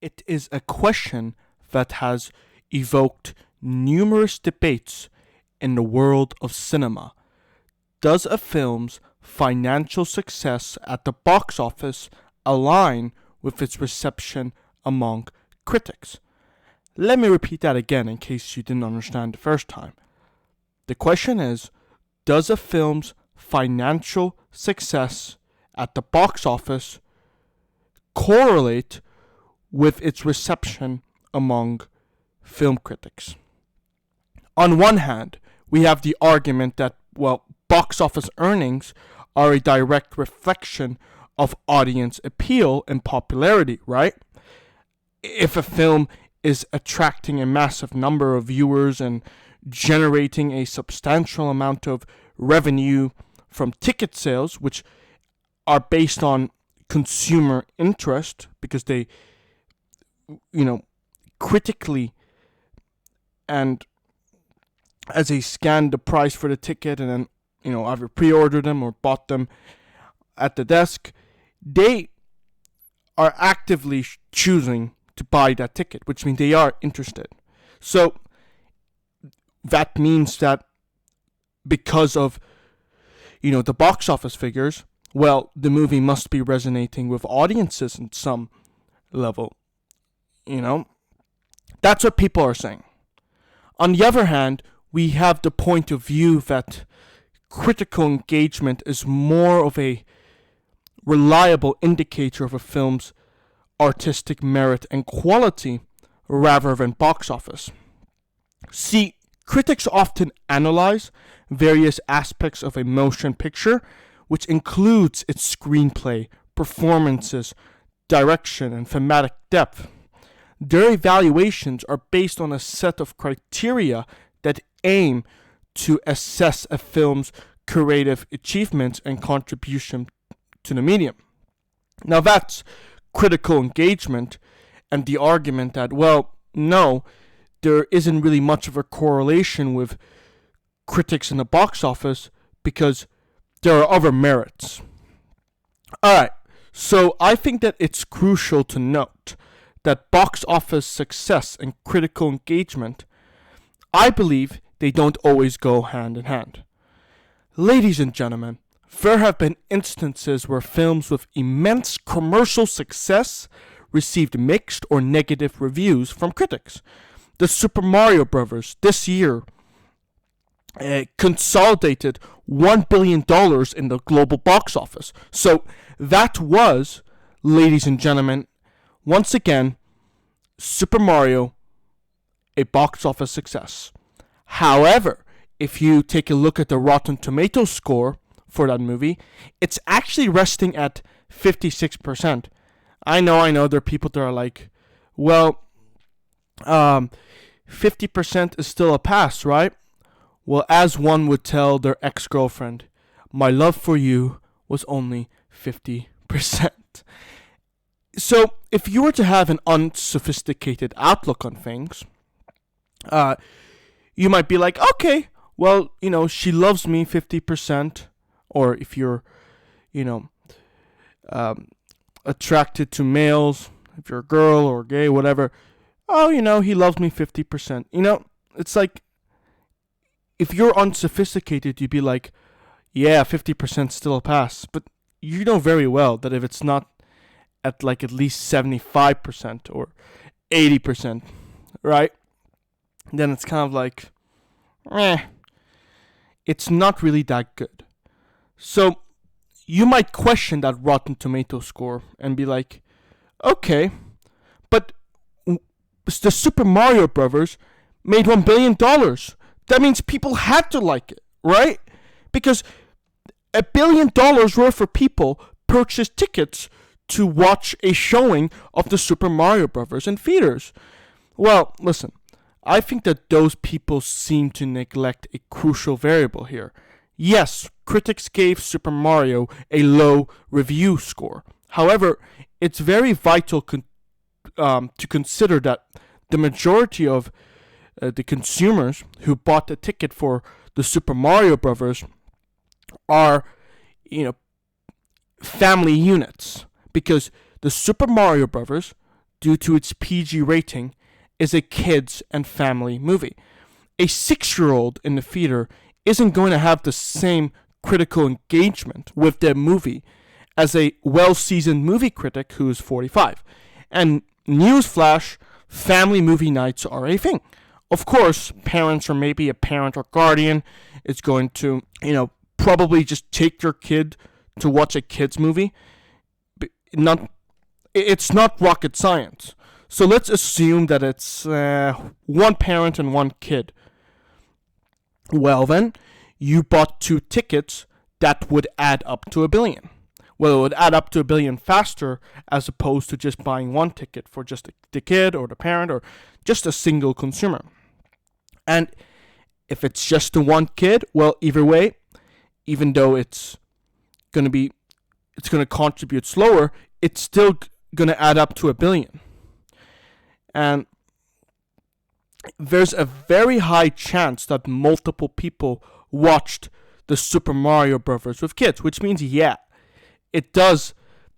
It is a question that has evoked numerous debates in the world of cinema. Does a film's financial success at the box office align with its reception among critics? Let me repeat that again in case you didn't understand the first time. The question is, does a film's financial success at the box office correlate with its reception among film critics? On one hand, we have the argument that, box office earnings are a direct reflection of audience appeal and popularity, right? If a film is attracting a massive number of viewers and generating a substantial amount of revenue from ticket sales, which are based on consumer interest because they, critically and as they scanned the price for the ticket and then, either pre-ordered them or bought them at the desk, they are actively choosing to buy that ticket, which means they are interested. So that means that because of, the box office figures, the movie must be resonating with audiences in some level. That's what people are saying. On the other hand, we have the point of view that critical engagement is more of a reliable indicator of a film's artistic merit and quality rather than box office. See, critics often analyze various aspects of a motion picture, which includes its screenplay, performances, direction, and thematic depth. Their evaluations are based on a set of criteria that aim to assess a film's creative achievements and contribution to the medium. Now that's critical engagement, and the argument that, no, there isn't really much of a correlation with critics in the box office because there are other merits. Alright, so I think that it's crucial to note that box office success and critical engagement, I believe they don't always go hand in hand. Ladies and gentlemen, there have been instances where films with immense commercial success received mixed or negative reviews from critics. The Super Mario Bros. This year consolidated $1 billion in the global box office. So that was, ladies and gentlemen, once again, Super Mario, a box office success. However, if you take a look at the Rotten Tomatoes score for that movie, it's actually resting at 56%. I know, there are people that are like, 50% is still a pass, right? Well, as one would tell their ex-girlfriend, my love for you was only 50%. So, if you were to have an unsophisticated outlook on things, you might be like, okay, she loves me 50%. Or if you're, attracted to males, if you're a girl or gay, whatever, he loves me 50%. It's like, if you're unsophisticated, you'd be like, yeah, 50% still a pass. But you know very well that if it's not at at least 75% or 80%, right? Then it's kind of like, it's not really that good. So you might question that Rotten Tomato score and be like, okay, but the Super Mario Bros. Made $1 billion. That means people had to like it, right? Because $1 billion worth of people purchased tickets to watch a showing of the Super Mario Bros. In theaters. Well, listen, I think that those people seem to neglect a crucial variable here. Yes, critics gave Super Mario a low review score. However, it's very vital to consider that the majority of the consumers who bought the ticket for the Super Mario Bros. Are, family units. Because the Super Mario Bros. due to its PG rating, is a kids and family movie. A 6-year-old in the theater isn't going to have the same critical engagement with the movie as a well-seasoned movie critic who is 45. And newsflash, family movie nights are a thing. Of course, parents or maybe a parent or guardian is going to, probably just take their kid to watch a kids movie. It's not rocket science. So let's assume that it's one parent and one kid. Well then, you bought 2 tickets that would add up to $1 billion. Well, it would add up to $1 billion faster as opposed to just buying 1 ticket for just the kid or the parent or just a single consumer. And if it's just the one kid, well, either way, even though it's going to contribute slower, it's still going to add up to $1 billion. And there's a very high chance that multiple people watched the Super Mario Brothers with kids, which means, yeah, it does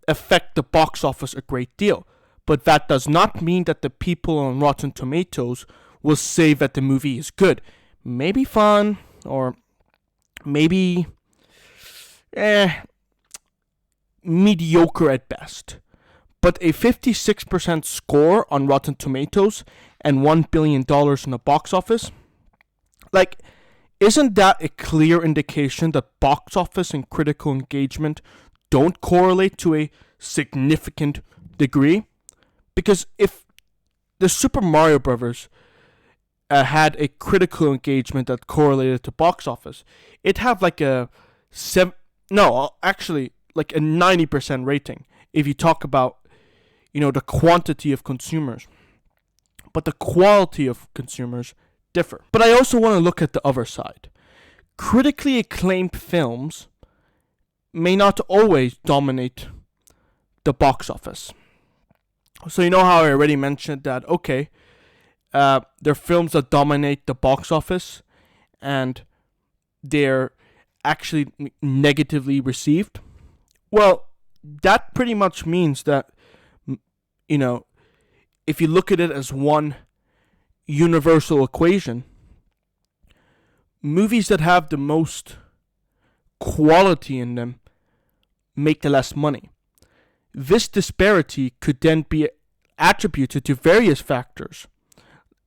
affect the box office a great deal. But that does not mean that the people on Rotten Tomatoes will say that the movie is good. Maybe fun, or maybe mediocre at best. But a 56% score on Rotten Tomatoes and $1 billion in the box office, isn't that a clear indication that box office and critical engagement don't correlate to a significant degree? Because if the Super Mario Brothers had a critical engagement that correlated to box office, it'd have like a 90% rating if you talk about, the quantity of consumers. But the quality of consumers differ. But I also want to look at the other side. Critically acclaimed films may not always dominate the box office. So how I already mentioned that, there are films that dominate the box office and they're actually negatively received. Well, that pretty much means that, if you look at it as one universal equation, movies that have the most quality in them make the less money. This disparity could then be attributed to various factors,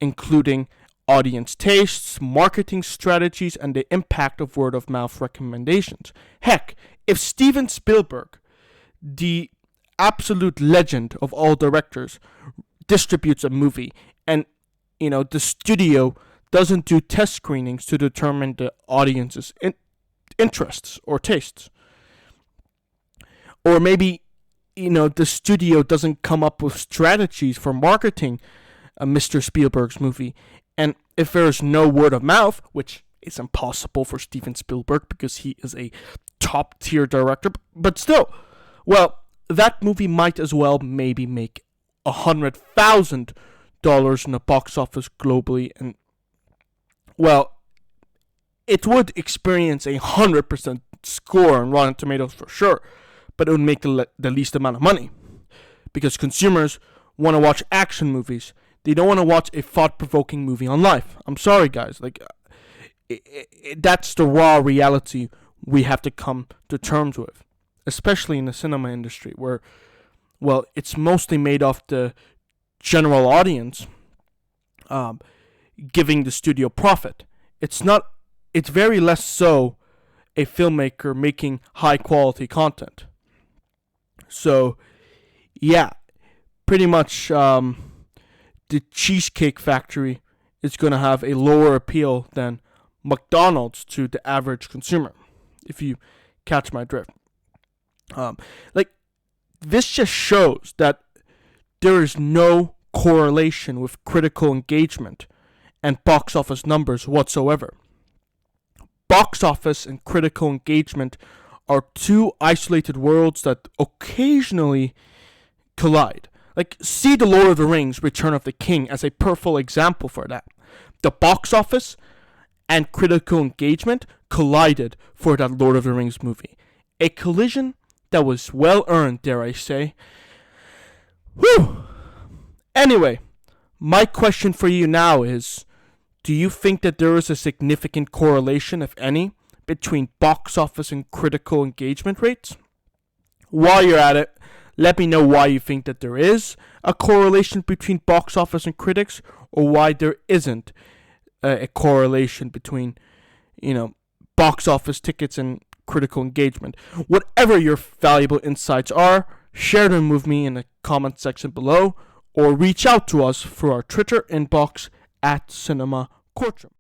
including audience tastes, marketing strategies, and the impact of word-of-mouth recommendations. Heck, if Steven Spielberg, the absolute legend of all directors, distributes a movie and, the studio doesn't do test screenings to determine the audience's interests or tastes, or maybe, the studio doesn't come up with strategies for marketing Mr. Spielberg's movie, and if there's no word of mouth, which is impossible for Steven Spielberg because he is a top tier director, but still, well, that movie might as well maybe make $100,000 in the box office globally, and well, it would experience 100% score on Rotten Tomatoes for sure, but it would make the least amount of money because consumers want to watch action movies. They don't want to watch a thought-provoking movie on life. I'm sorry, guys. That's the raw reality we have to come to terms with, especially in the cinema industry, where, well, it's mostly made off the general audience giving the studio profit. It's very less so a filmmaker making high-quality content. So, yeah, pretty much the Cheesecake Factory is going to have a lower appeal than McDonald's to the average consumer, if you catch my drift. This just shows that there is no correlation with critical engagement and box office numbers whatsoever. Box office and critical engagement are two isolated worlds that occasionally collide. See The Lord of the Rings, Return of the King as a perfect example for that. The box office and critical engagement collided for that Lord of the Rings movie. A collision that was well earned, dare I say. Whew! Anyway, my question for you now is, do you think that there is a significant correlation, if any, between box office and critical engagement rates? While you're at it, let me know why you think that there is a correlation between box office and critics, or why there isn't a correlation between, box office tickets and critical engagement. Whatever your valuable insights are, share them with me in the comment section below, or reach out to us through our Twitter inbox at Cinema Courtroom.